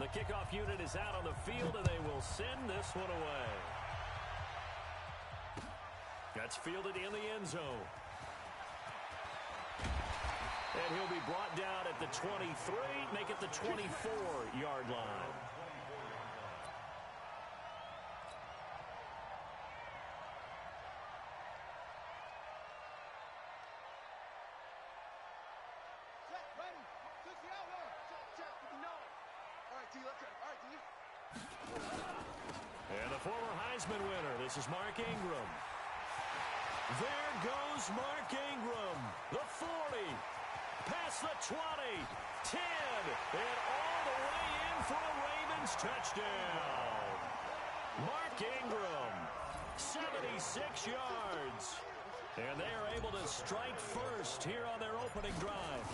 The kickoff unit is out on the field, and they will send this one away. That's fielded in the end zone. And he'll be brought down at the 23, make it the 24-yard line. And the former Heisman winner, this is Mark Ingram. There goes Mark Ingram, the 40, past the 20, 10, and all the way in for a Ravens touchdown. Mark Ingram, 76 yards. And they are able to strike first here on their opening drive.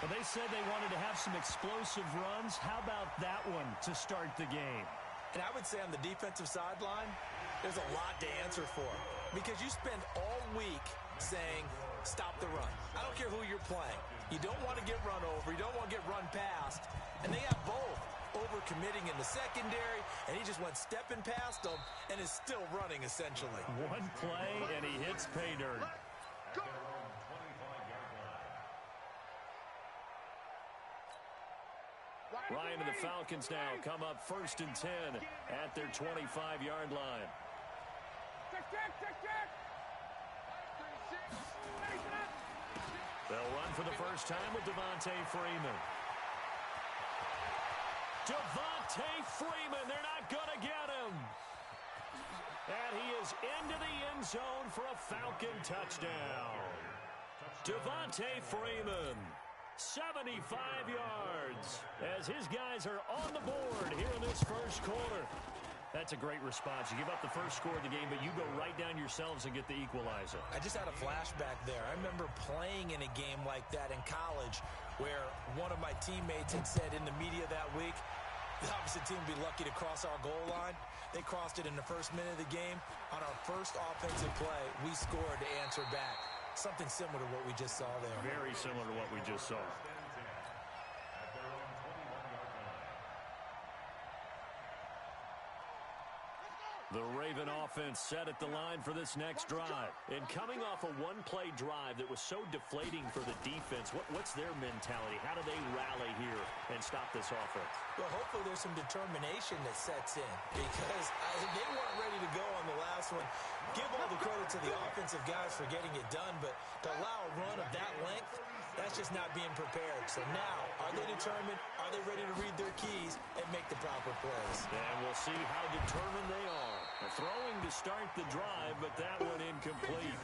Well, they said they wanted to have some explosive runs. How about that one to start the game? And I would say on the defensive sideline, there's a lot to answer for. Because you spend all week saying, stop the run. I don't care who you're playing. You don't want to get run over. You don't want to get run past. And they have both. Over-committing in the secondary, and he just went stepping past them and is still running, essentially. One play, and he hits pay dirt. Ryan and the Falcons now come up 1st and 10 at their 25-yard line. They'll run for the first time with Devontae Freeman. Devontae Freeman, they're not going to get him. And he is into the end zone for a Falcon touchdown. Devontae Freeman, 75 yards, as his guys are on the board here in this first quarter. That's a great response. You give up the first score of the game, but you go right down yourselves and get the equalizer. I just had a flashback there. I remember playing in a game like that in college where one of my teammates had said in the media that week, the opposite team would be lucky to cross our goal line. They crossed it in the first minute of the game. On our first offensive play, we scored to answer back. Something similar to what we just saw there. Very similar to what we just saw. The Raven offense set at the line for this next drive. And coming off a one-play drive that was so deflating for the defense, what's their mentality? How do they rally here and stop this offense? Well, hopefully there's some determination that sets in because they weren't ready to go on the last one. Give all the credit to the offensive guys for getting it done, but to allow a run of that length, that's just not being prepared. So now, are they determined? Are they ready to read their keys and make the proper plays? And we'll see how determined they are. Throwing to start the drive, but that one incomplete.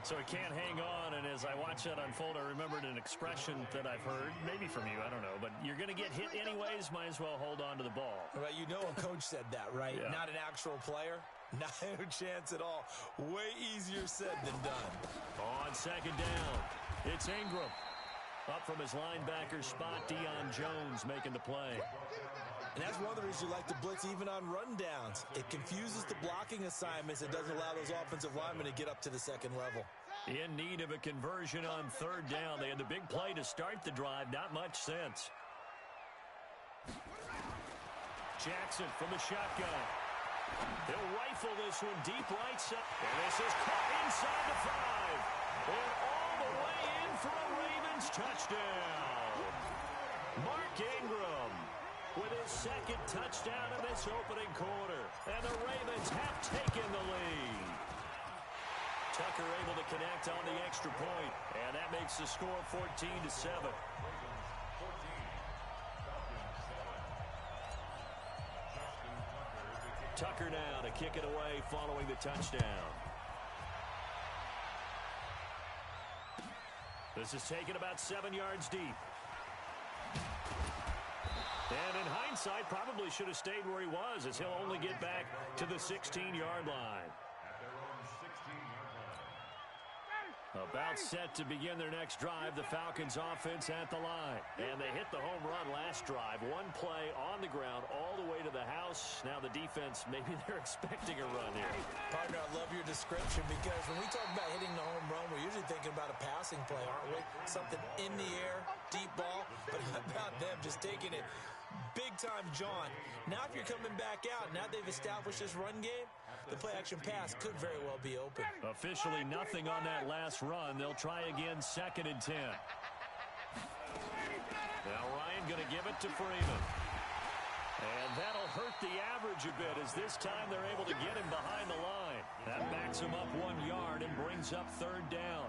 So he can't hang on, and as I watch that unfold, I remembered an expression that I've heard, maybe from you, I don't know, but you're going to get hit anyways, might as well hold on to the ball. Well, you know a coach said that, right? Yeah. Not an actual player. Not a chance at all. Way easier said than done. On second down, it's Ingram. Up from his linebacker spot, Deion Jones making the play. And that's one of the reasons you like to blitz even on rundowns. It confuses the blocking assignments. It doesn't allow those offensive linemen to get up to the second level. In need of a conversion on third down. They had the big play to start the drive. Not much sense. Jackson from the shotgun. He'll rifle this one deep right side. And this is caught inside the 5. And all the way in for a Ravens touchdown. Mark Ingram with his second touchdown in this opening quarter. And the Ravens have taken the lead. Tucker able to connect on the extra point. And that makes the score 14-7. Tucker now to kick it away following the touchdown. This is taken about 7 yards deep. And in hindsight, probably should have stayed where he was, as he'll only get back to the 16-yard line. About set to begin their next drive, the Falcons offense at the line. And they hit the home run last drive. One play on the ground all the way to the house. Now the defense, maybe they're expecting a run here. Partner, I love your description because when we talk about hitting the home run, we're usually thinking about a passing play, aren't we? Something in the air, deep ball. But how about them just taking it big time jaunt. Now if you're coming back out, now they've established this run game, the play-action pass could very well be open. Officially nothing on that last run. They'll try again, 2nd and 10. Now Ryan going to give it to Freeman. And that'll hurt the average a bit as this time they're able to get him behind the line. That backs him up 1 yard and brings up 3rd down.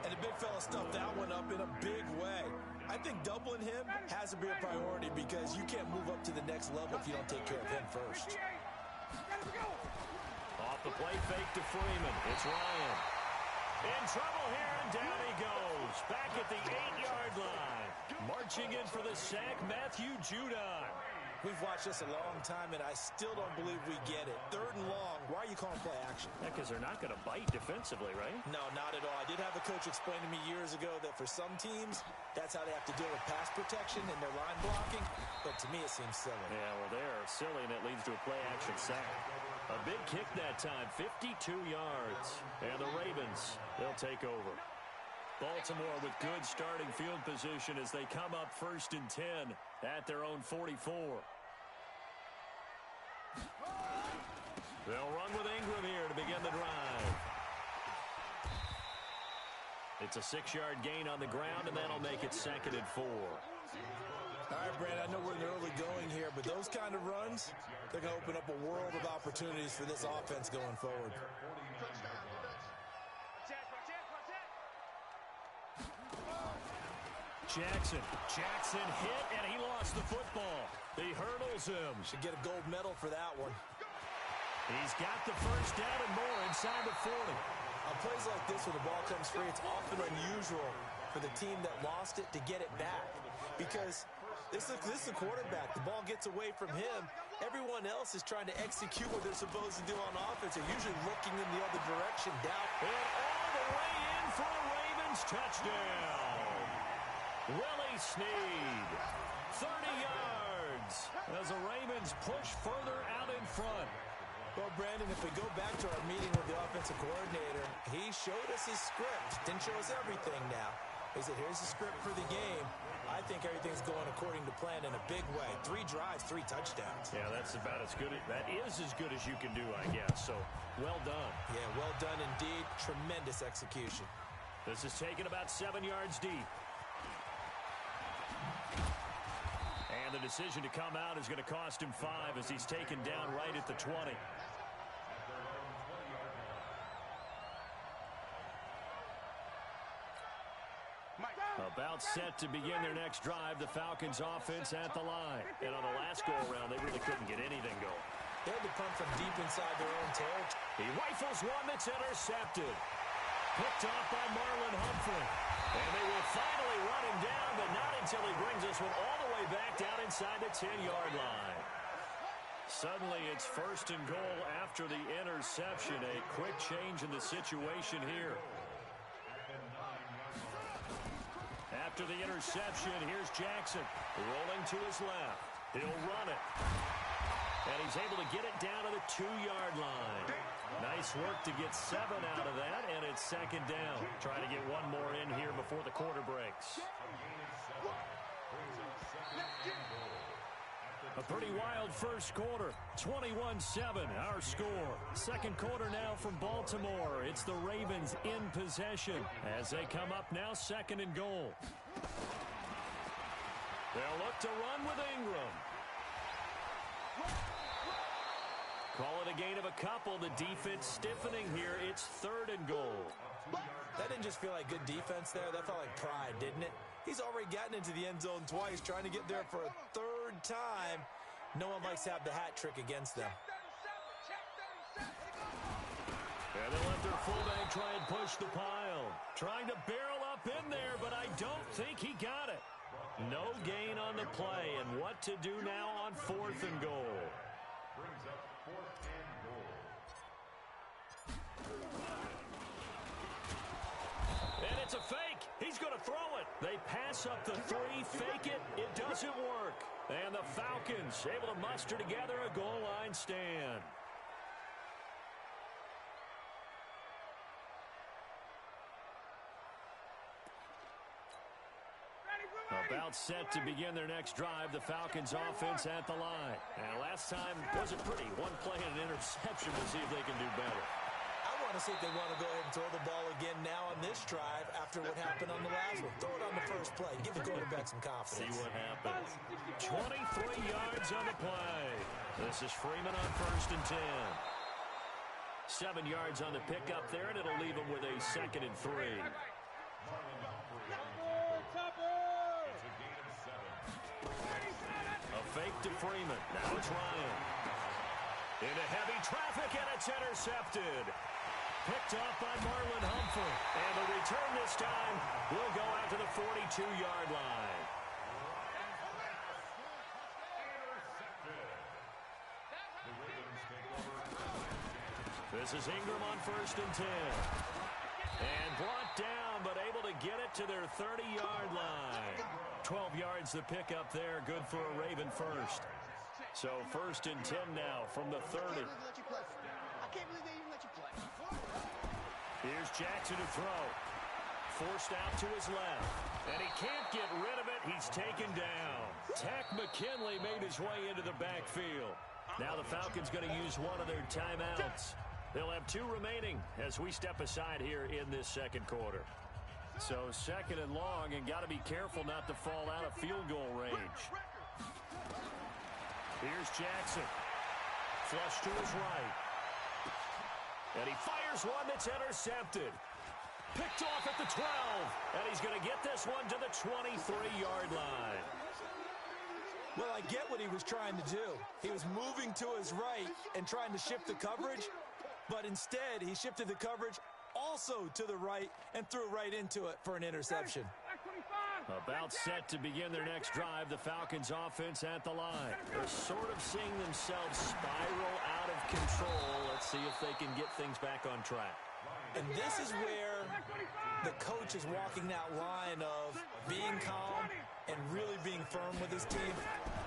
And the big fella stuffed that one up in a big way. I think doubling him has to be a priority because you can't move up to the next level if you don't take care of him first. Off the play fake to Freeman. It's Ryan. In trouble here, and down he goes. Back at the 8-yard line. Marching in for the sack, Matthew Judon. We've watched this a long time, and I still don't believe we get it. 3rd and long. Why are you calling play action? Yeah, because they're not going to bite defensively, right? No, not at all. I did have a coach explain to me years ago that for some teams, that's how they have to deal with pass protection and their line blocking. But to me, it seems silly. Yeah, well, they're silly, and it leads to a play action sack. A big kick that time, 52 yards. And the Ravens, they'll take over. Baltimore with good starting field position as they come up 1st and 10 at their own 44. They'll run with Ingram here to begin the drive. It's a 6-yard gain on the ground, and that'll make it 2nd and 4. All right, Brad, I know we're in the early going here, but those kind of runs, they're going to open up a world of opportunities for this offense going forward. Jackson hit, and he lost the football. He hurdles him. Should get a gold medal for that one. He's got the 1st down and more inside the 40. On plays like this where the ball comes free, it's often unusual for the team that lost it to get it back. Because this is the quarterback. The ball gets away from him. Everyone else is trying to execute what they're supposed to do on offense. They're usually looking in the other direction down. And all the way in for a Ravens touchdown. Willie Snead, 30 yards as the Ravens push further out in front. Well, Brandon, if we go back to our meeting with the offensive coordinator, he showed us his script. Didn't show us everything now. He said, here's the script for the game. I think everything's going according to plan in a big way. 3 drives, 3 touchdowns. Yeah, that's about as good. That is as good as you can do, I guess. So, well done. Yeah, well done indeed. Tremendous execution. This is taken about 7 yards deep. And the decision to come out is going to cost him 5 as he's taken down right at the 20. About set to begin their next drive, the Falcons offense at the line. And on the last go-around, they really couldn't get anything going. They had to punt from deep inside their own territory. He rifles one that's intercepted. Picked off by Marlon Humphrey. And they will finally run him down, but not until he brings this one all the way back down inside the 10-yard line. Suddenly, it's 1st and goal after the interception. A quick change in the situation here. After the interception, here's Jackson rolling to his left. He'll run it. And he's able to get it down to the 2-yard line. Nice work to get 7 out of that, and it's 2nd down. Try to get one more in here before the quarter breaks. A pretty wild first quarter, 21-7, our score. Second quarter now from Baltimore. It's the Ravens in possession as they come up now 2nd and goal. They'll look to run with Ingram. Call it a gain of a couple. The defense stiffening here. It's 3rd and goal. That didn't just feel like good defense there. That felt like pride, didn't it? He's already gotten into the end zone twice, trying to get there for a 3rd time. No one likes to have the hat trick against them. And they'll let their fullback try and push the pile. Trying to barrel up in there, but I don't think he got it. No gain on the play, and what to do now on 4th and goal. Brings up 4th and goal. And it's a fake. He's going to throw it. They pass up the 3, fake it. It doesn't work. And the Falcons able to muster together a goal line stand. A About set to begin their next drive, the Falcons offense at the line. And last time wasn't pretty. One play and an interception. We'll see if they can do better. I want to see if they want to go ahead and throw the ball again now on this drive after what happened on the last one. Throw it on the first play. Give the quarterback some confidence. See what happens. 23 yards on the play. This is Freeman on 1st and 10. 7 yards on the pickup there, and it'll leave him with a 2nd and 3. A fake to Freeman. Now it's Ryan. Into heavy traffic, and it's intercepted. Picked off by Marlon Humphrey. And the return this time will go out to the 42-yard line. This is Ingram on 1st and 10. And brought down, but able to get it to their 30-yard line. 12 yards the pickup there. Good for a Raven first. So 1st and 10 now from the 30. Here's Jackson to throw. Forced out to his left. And he can't get rid of it. He's taken down. Tack McKinley made his way into the backfield. Now the Falcons going to use one of their timeouts. They'll have 2 remaining as we step aside here in this second quarter. So 2nd and long, and got to be careful not to fall out of field goal range. Here's Jackson. Flush to his right. And he fires one that's intercepted. Picked off at the 12. And he's going to get this one to the 23-yard line. Well, I get what he was trying to do. He was moving to his right and trying to shift the coverage. But instead, he shifted the coverage also to the right and threw right into it for an interception. About set to begin their next drive, the Falcons offense at the line. They're sort of seeing themselves spiral out of control. Let's see if they can get things back on track. And this is where the coach is walking that line of being calm and really being firm with his team.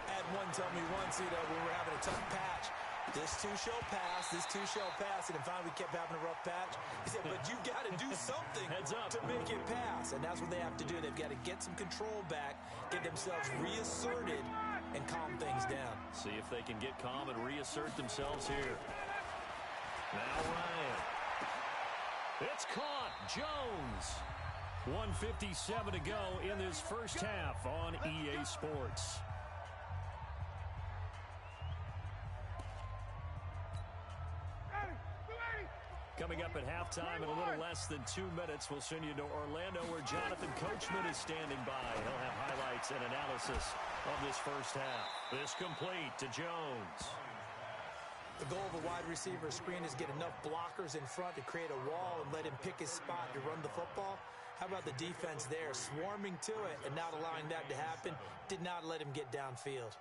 I had one tell me once, when we were having a tough patch, this too shall pass, this too shall pass, and finally we kept having a rough patch. He said, but you've got to do something to make it pass, and that's what they have to do. They've got to get some control back, get themselves reasserted, and calm things down. See if they can get calm and reassert themselves here. Now Ryan. It's caught. Jones. 1:57 to go in this first half on EA Sports. Coming up at halftime in a little less than 2 minutes, we'll send you to Orlando where Jonathan Coachman is standing by. He'll have highlights and analysis of this first half. This complete to Jones. The goal of a wide receiver screen is get enough blockers in front to create a wall and let him pick his spot to run the football. How about the defense there, swarming to it and not allowing that to happen? Did not let him get downfield.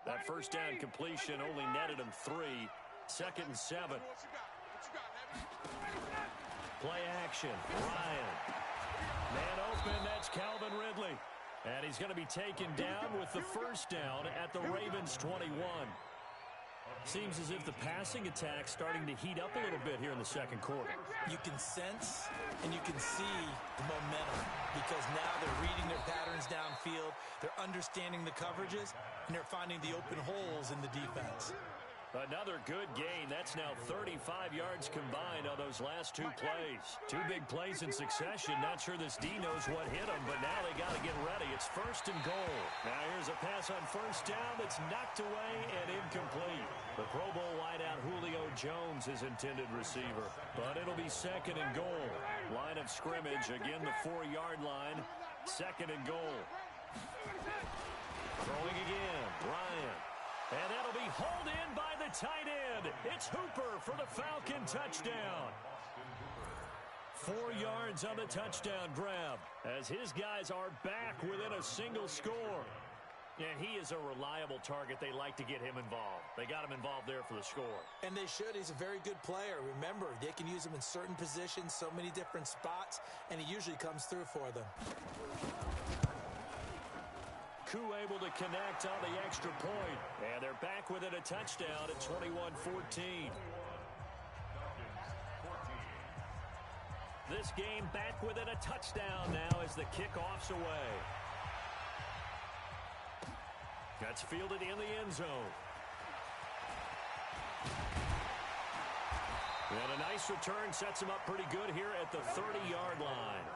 That first down completion only netted him 3. 2nd and 7. Play action. Ryan. Man open. That's Calvin Ridley. And he's going to be taken down with the first down at the Ravens 21. Seems as if the passing attack's starting to heat up a little bit here in the second quarter. You can sense and you can see the momentum because now they're reading their patterns downfield, they're understanding the coverages, and they're finding the open holes in the defense. Another good gain. That's now 35 yards combined on those last 2 plays. 2 big plays in succession. Not sure this D knows what hit him, but now they got to get ready. It's 1st and goal. Now here's a pass on first down that's knocked away and incomplete. The Pro Bowl wideout Julio Jones is intended receiver, but it'll be 2nd and goal. Line of scrimmage, again the 4-yard line. 2nd and goal. Throwing again, Ryan. And that'll be hauled in by the tight end. It's Hooper for the Falcon touchdown. 4 yards on the touchdown grab as his guys are back within a single score. And he is a reliable target. They like to get him involved. They got him involved there for the score. And they should. He's a very good player. Remember, they can use him in certain positions, so many different spots, and he usually comes through for them. Koo able to connect on the extra point. And they're back within a touchdown at 21-14. this game back within a touchdown now as the kickoff's away. That's fielded in the end zone. And a nice return sets him up pretty good here at the 30-yard line.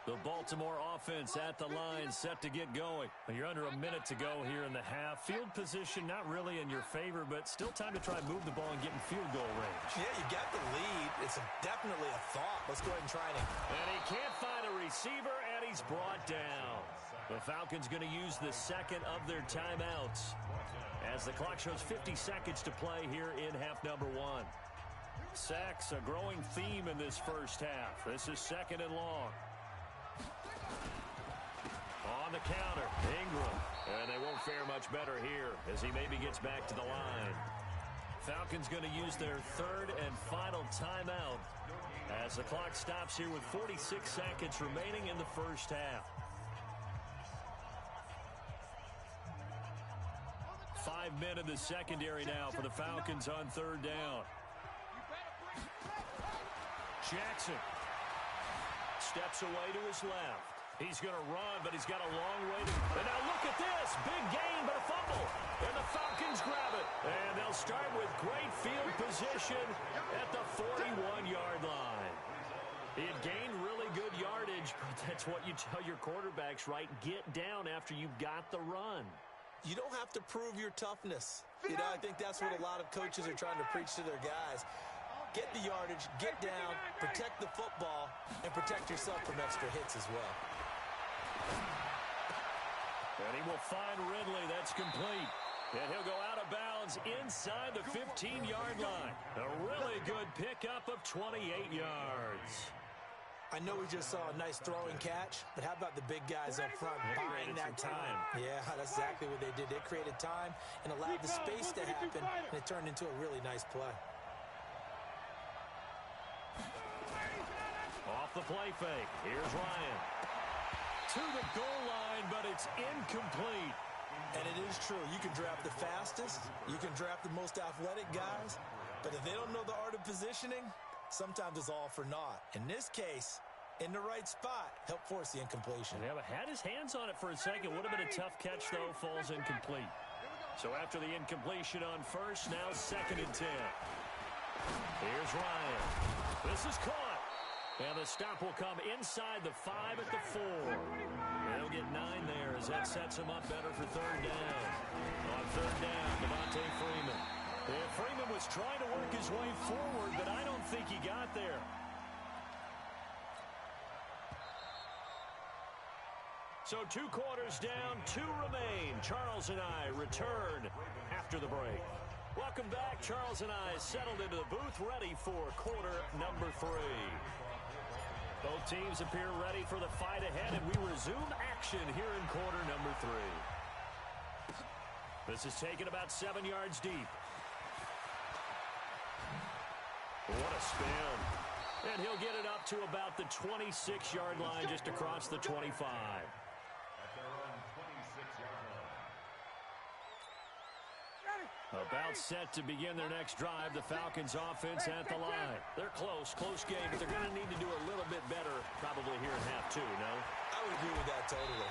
The Baltimore offense at the line, set to get going. You're under a minute to go here in the half. Field position not really in your favor, but still time to try and move the ball and get in field goal range. Yeah, you got the lead. It's definitely a thought. Let's go ahead and try it. And he can't find a receiver, and he's brought down. The Falcons going to use the second of their timeouts as the clock shows 50 seconds to play here in half number one. Sacks, a growing theme in this first half. This is second and long. On the counter, Ingram. And they won't fare much better here as he maybe gets back to the line. Falcons going to use their third and final timeout as the clock stops here with 46 seconds remaining in the first half. 5 men in the secondary now for the Falcons on third down. Jackson steps away to his left. He's going to run, but he's got a long way to go. And now look at this. Big gain, but a fumble. And the Falcons grab it. And they'll start with great field position at the 41-yard line. He had gained really good yardage, but that's what you tell your quarterbacks, right? Get down after you've got the run. You don't have to prove your toughness. You know, I think that's what a lot of coaches are trying to preach to their guys. Get the yardage, get down, protect the football, and protect yourself from extra hits as well. And he will find Ridley. That's complete. And he'll go out of bounds inside the 15-yard line. A really good pickup of 28 yards. I know we just saw a nice throwing catch, but how about the big guys up front buying that time? Yeah, that's exactly what they did. They created time and allowed the space to happen, and it turned into a really nice play. Off the play fake. Here's Ryan. To the goal line, but it's incomplete. And it is true. You can draft the fastest. You can draft the most athletic guys. But if they don't know the art of positioning, sometimes it's all for naught. In this case, in the right spot, help force the incompletion. Yeah, but had his hands on it for a second. Would have been a tough catch, though. Falls incomplete. So after the incompletion on first, now second and 10. Here's Ryan. This is caught. And the stop will come inside the 5 at the 4. They'll get 9 there as that sets him up better for third down. On third down, Devontae Freeman. And Freeman was trying to work his way forward, but I don't think he got there. So 2 quarters down, 2 remain. Charles and I return after the break. Welcome back. Charles and I settled into the booth, ready for quarter number 3. Both teams appear ready for the fight ahead, and we resume action here in quarter number 3. This is taken about 7 yards deep. What a spin. And he'll get it up to about the 26-yard line, just across the 25. About set to begin their next drive, the Falcons offense at the line. They're close game, but they're going to need to do a little bit better probably here in half 2, no? I would agree with that totally.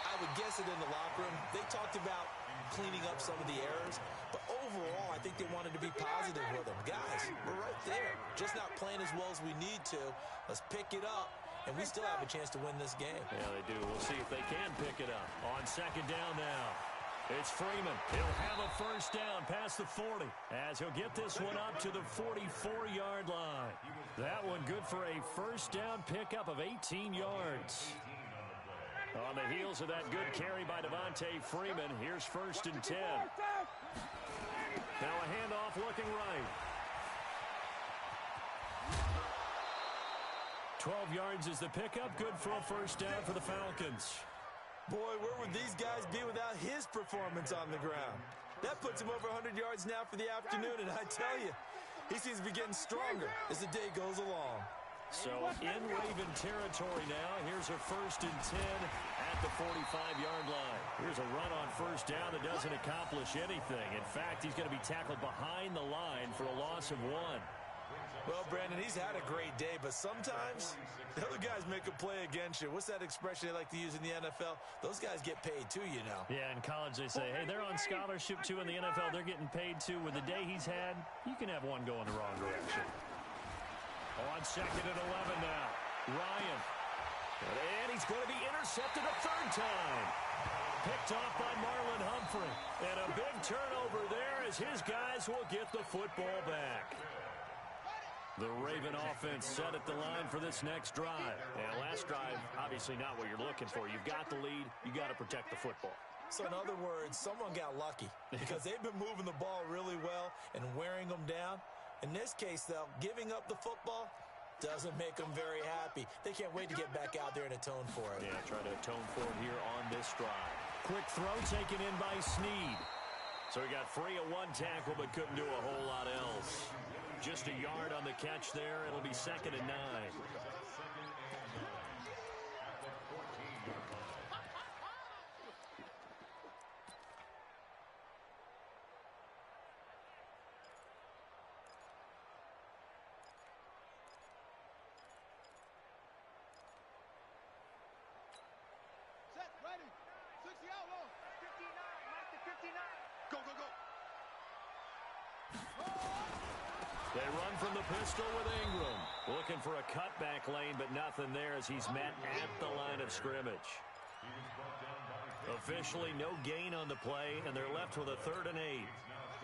I would guess it in the locker room. They talked about cleaning up some of the errors, but overall, I think they wanted to be positive with them. Guys, we're right there. Just not playing as well as we need to. Let's pick it up, and we still have a chance to win this game. Yeah, they do. We'll see if they can pick it up. On second down now. It's Freeman. He'll have a first down past the 40 as he'll get this one up to the 44-yard line. That one good for a first down pickup of 18 yards. On the heels of that good carry by Devontae Freeman, here's first and 10. Now a handoff looking right. 12 yards is the pickup. Good for a first down for the Falcons. Boy, where would these guys be without his performance on the ground? That puts him over 100 yards now for the afternoon, and I tell you, he seems to be getting stronger as the day goes along. So in Raven territory now. Here's a 1st and 10 at the 45-yard line. Here's a run on 1st down that doesn't accomplish anything. In fact, he's going to be tackled behind the line for a loss of 1. Well, Brandon, he's had a great day, but sometimes the other guys make a play against you. What's that expression they like to use in the NFL? Those guys get paid too, you know. Yeah, in college they say, hey, they're on scholarship too. In the NFL, they're getting paid too. With the day he's had, you can have one go in the wrong direction. On 2nd and 11 now. Ryan. And he's going to be intercepted a 3rd time. Picked off by Marlon Humphrey. And a big turnover there as his guys will get the football back. The Raven offense set at the line for this next drive. And last drive, obviously not what you're looking for. You've got the lead. You got to protect the football. So in other words, someone got lucky because they've been moving the ball really well and wearing them down. In this case, though, giving up the football doesn't make them very happy. They can't wait to get back out there and atone for it. Yeah, try to atone for it here on this drive. Quick throw taken in by Snead. So he got free of 1 tackle but couldn't do a whole lot else. Just a yard on the catch there. It'll be 2nd and 9. They run from the pistol with Ingram. Looking for a cutback lane, but nothing there as he's met at the line of scrimmage. Officially no gain on the play, and they're left with a 3rd and 8.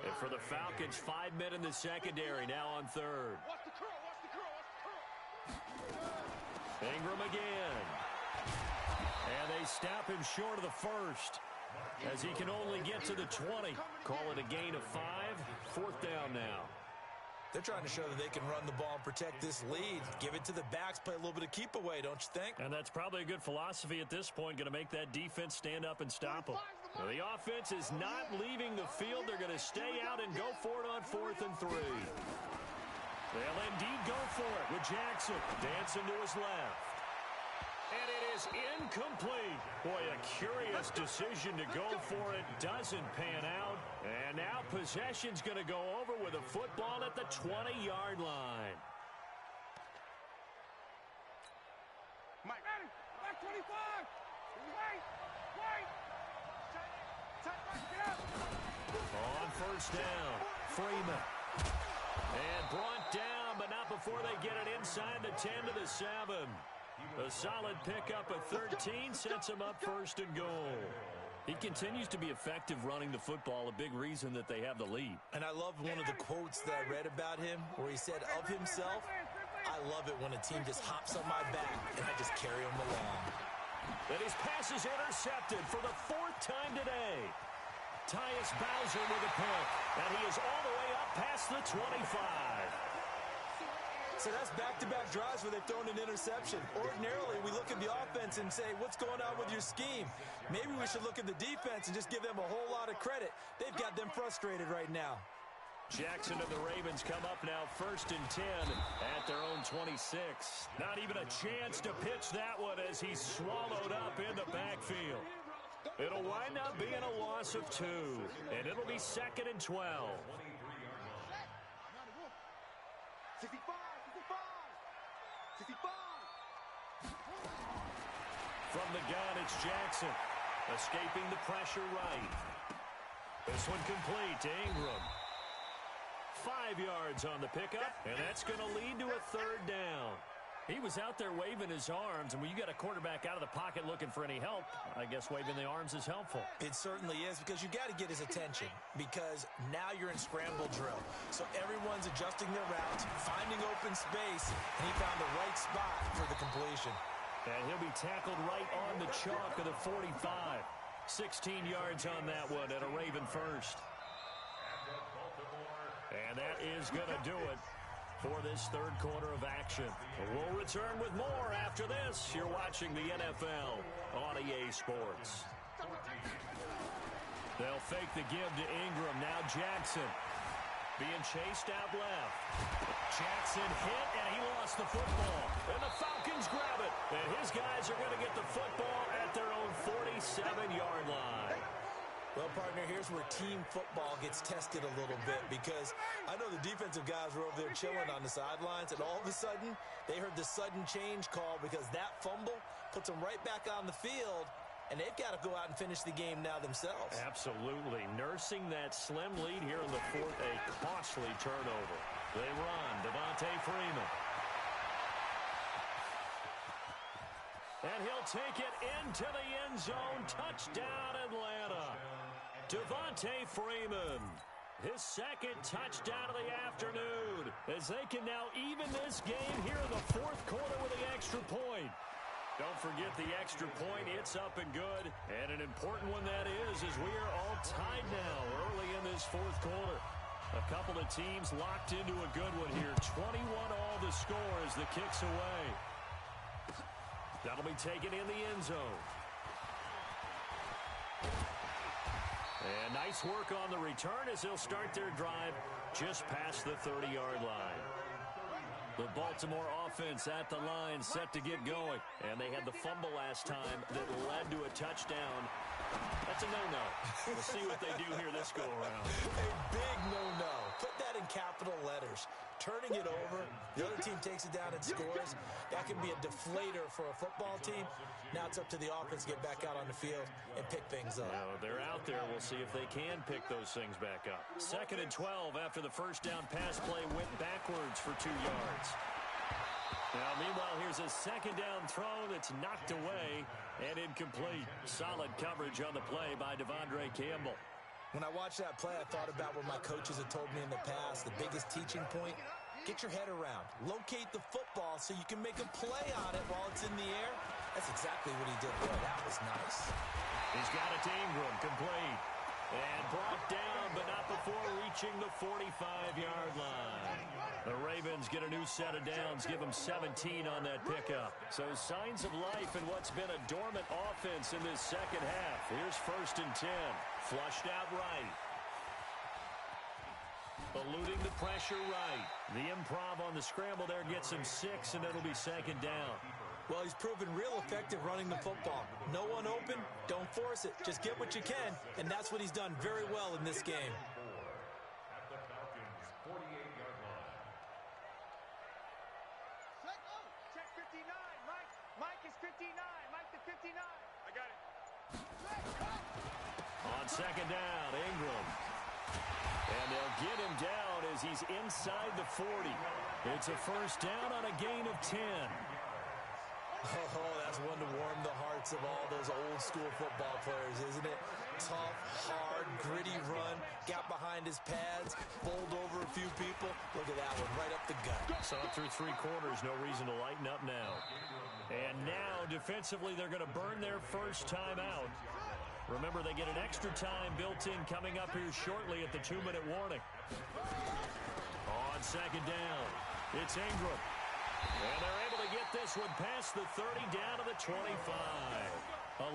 And for the Falcons, 5 men in the secondary, now on 3rd. Ingram again. And they stop him short of the 1st as he can only get to the 20. Call it a gain of 5. 4th down now. They're trying to show that they can run the ball and protect this lead. Give it to the backs, play a little bit of keep away, don't you think? And that's probably a good philosophy at this point, going to make that defense stand up and stop them. Now, the offense is not leaving the field. They're going to stay out and go for it on 4th and 3. They'll indeed go for it with Jackson dancing to his left. And it is incomplete. Boy, a curious decision to go for it. Doesn't pan out. And now possession's going to go over with a football at the 20-yard line. Mike, back 25. Wait. On 1st down, Freeman. And brought down, but not before they get it inside the 10 to the 7. A solid pickup of 13 sets him up 1st and goal. He continues to be effective running the football, a big reason that they have the lead. And I love one of the quotes that I read about him where he said of himself, I love it when a team just hops on my back and I just carry them along. And his pass is intercepted for the 4th time today. Tyus Bowser with a pick, and he is all the way up past the 25. So that's back-to-back drives where they've thrown an interception. Ordinarily, we look at the offense and say, what's going on with your scheme? Maybe we should look at the defense and just give them a whole lot of credit. They've got them frustrated right now. Jackson and the Ravens come up now 1st and 10 at their own 26. Not even a chance to pitch that one as he's swallowed up in the backfield. It'll wind up being a loss of 2, and it'll be 2nd and 12. 65. From the gun, it's Jackson. Escaping the pressure right. This one complete to Ingram. 5 yards on the pickup, and that's going to lead to a 3rd down. He was out there waving his arms, and when you got a quarterback out of the pocket looking for any help, I guess waving the arms is helpful. It certainly is, because you got to get his attention, because now you're in scramble drill. So everyone's adjusting their routes, finding open space, and he found the right spot for the completion. And he'll be tackled right on the chalk of the 45. 16 yards on that one at a Raven 1st. And that is going to do it for this 3rd quarter of action. We'll return with more after this. You're watching the NFL on EA Sports. They'll fake the give to Ingram. Now Jackson. Being chased out left. Jackson hit, and he lost the football. And the Falcons grab it. And his guys are going to get the football at their own 47-yard line. Well, partner, here's where team football gets tested a little bit, because I know the defensive guys were over there chilling on the sidelines, and all of a sudden, they heard the sudden change call because that fumble puts them right back on the field, and they've got to go out and finish the game now themselves. Absolutely. Nursing that slim lead here in the fourth, a costly turnover. They run. Devontae Freeman. And he'll take it into the end zone. Touchdown, Atlanta. Devontae Freeman, his second touchdown of the afternoon, as they can now even this game here in the fourth quarter with the extra point. Don't forget the extra point. It's up and good. And an important one that is, as we are all tied now early in this fourth quarter. A couple of teams locked into a good one here. 21 all the score as the kick's away. That'll be taken in the end zone. And nice work on the return as they'll start their drive just past the 30-yard line. The Baltimore offense at the line, set to get going. And they had the fumble last time that led to a touchdown. That's a no-no. We'll see what they do here this go-around. A big no-no. Put that in capital letters. Turning it over, the other team takes it down and scores. That can be a deflator for a football team. Now it's up to the offense to get back out on the field and pick things up. Now, they're out there. We'll see if they can pick those things back up. 2nd and 12 after the first down pass play went backwards for 2 yards. Now, meanwhile, here's a second down throw that's knocked away and incomplete. Solid coverage on the play by Devondre Campbell. When I watched that play, I thought about what my coaches had told me in the past. The biggest teaching point, get your head around. Locate the football so you can make a play on it while it's in the air. That's exactly what he did there. That was nice. He's got it to Ingram, complete. And brought down, but not before reaching the 45-yard line. The Ravens get a new set of downs, give them 17 on that pickup. So signs of life in what's been a dormant offense in this second half. Here's 1st and 10. Flushed out right. Eluding the pressure right. The improv on the scramble there gets him 6, and it'll be 2nd down. Well, he's proven real effective running the football. No one open, don't force it. Just get what you can, and that's what he's done very well in this game. At the Falcons' 48-yard line. Check 59. Mike is 59. Mike to 59. I got it. On 2nd down, Ingram. And they'll get him down as he's inside the 40. It's a 1st down on a gain of 10. Oh, that's one to warm the hearts of all those old-school football players, isn't it? Tough, hard, gritty run, got behind his pads, bowled over a few people. Look at that one, right up the gut. Saw it through 3 quarters, no reason to lighten up now. And now, defensively, they're going to burn their first time out. Remember, they get an extra time built in coming up here shortly at the 2-minute warning. On 2nd down, it's Ingram. And they're able to get this one past the 30 down to the 25.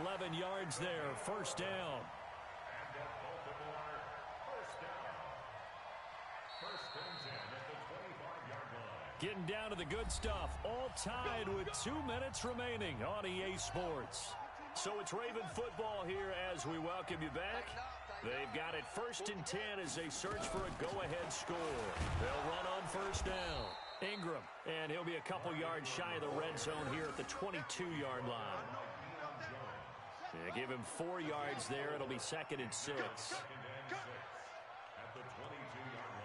11 yards there, 1st down. And at Baltimore, 1st down. 1st and 10 at the 25-yard line. Getting down to the good stuff. All tied with 2 minutes remaining on EA Sports. So it's Raven football here as we welcome you back. They've got it 1st and 10 as they search for a go-ahead score. They'll run on 1st down. Ingram, and he'll be a couple yards shy of the red zone here at the 22-yard line. Yeah, give him 4 yards there. It'll be 2nd and 6. At the 22-yard line.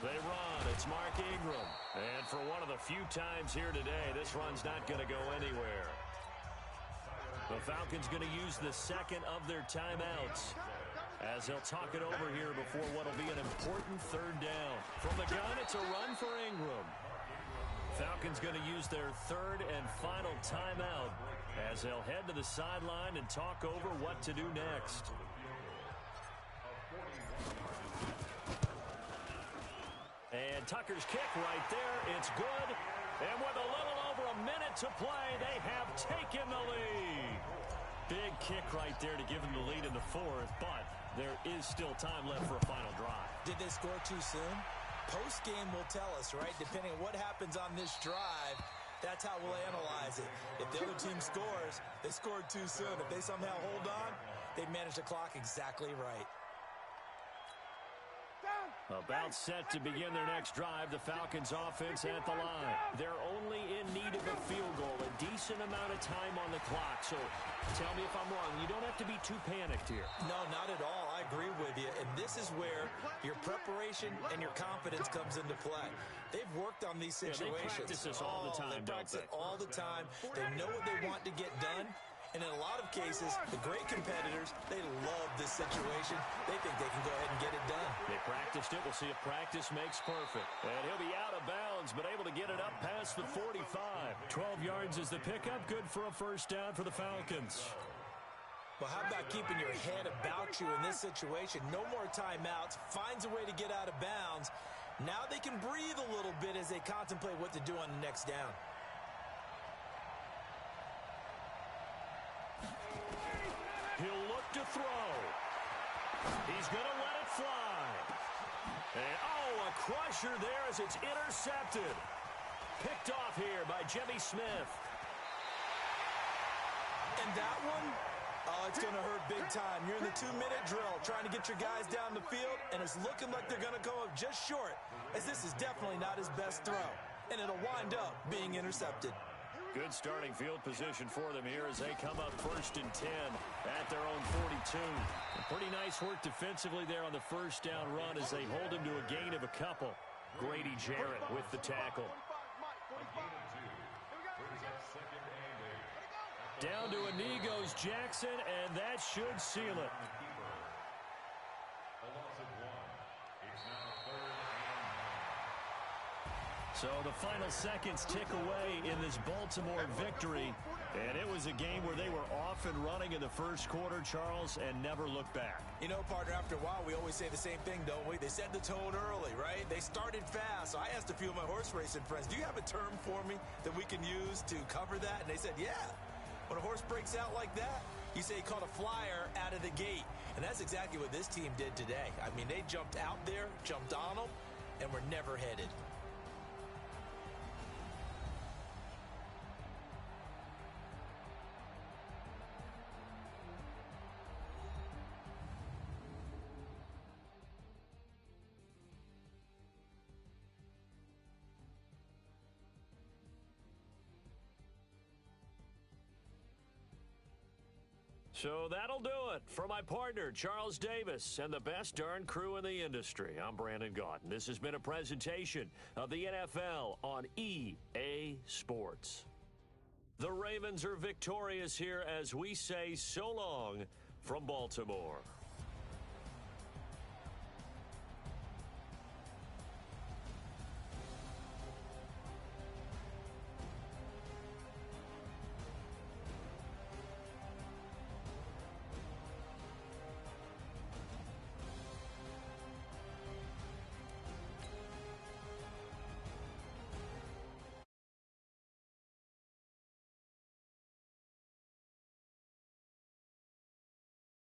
They run. It's Mark Ingram. And for one of the few times here today, this run's not going to go anywhere. The Falcons going to use the 2nd of their timeouts as they'll talk it over here before what will be an important 3rd down. From the gun, it's a run for Ingram. Falcons going to use their 3rd and final timeout as they'll head to the sideline and talk over what to do next. A 41 And Tucker's kick right there. It's good. And with a little over a minute to play, they have taken the lead. Big kick right there to give them the lead in the fourth, but there is still time left for a final drive. Did they score too soon? Post-game will tell us, right? Depending on what happens on this drive, that's how we'll analyze it. If the other team scores, they scored too soon. If they somehow hold on, they manage the clock exactly right. About set to begin their next drive, the Falcons offense at the line. They're only in need of a field goal, a decent amount of time on the clock. So tell me if I'm wrong. You don't have to be too panicked here. No, not at all. I agree with you. And this is where your preparation and your confidence comes into play. They've worked on these situations. They practice this all the time, They practice it all the time. They know what they want to get done. And in a lot of cases, the great competitors, they love this situation. They think they can go ahead and get it done. They practiced it. We'll see if practice makes perfect. And he'll be out of bounds, but able to get it up past the 45. 12 yards is the pickup. Good for a first down for the Falcons. Well, how about keeping your head about you in this situation? No more timeouts. Finds a way to get out of bounds. Now they can breathe a little bit as they contemplate what to do on the next down. He'll look to throw. He's going to let it fly. And, a crusher there as it's intercepted. Picked off here by Jimmy Smith. And that one, it's going to hurt big time. You're in the 2-minute drill trying to get your guys down the field, and it's looking like they're going to go up just short, as this is definitely not his best throw. And it'll wind up being intercepted. Good starting field position for them here as they come up 1st and 10 at their own 42. Pretty nice work defensively there on the first down run as they hold him to a gain of a couple. Grady Jarrett with the tackle. Down to a knee goes Jackson, and that should seal it. So the final seconds tick away in this Baltimore victory. And it was a game where they were off and running in the first quarter, Charles, and never looked back. You know, partner, after a while, we always say the same thing, don't we? They set the tone early, right? They started fast. So I asked a few of my horse racing friends, do you have a term for me that we can use to cover that? And they said, yeah. When a horse breaks out like that, you say he caught a flyer out of the gate. And that's exactly what this team did today. I mean, they jumped out there, jumped on them, and were never headed. So that'll do it for my partner, Charles Davis, and the best darn crew in the industry. I'm Brandon Gaudin. This has been a presentation of the NFL on EA Sports. The Ravens are victorious here as we say so long from Baltimore.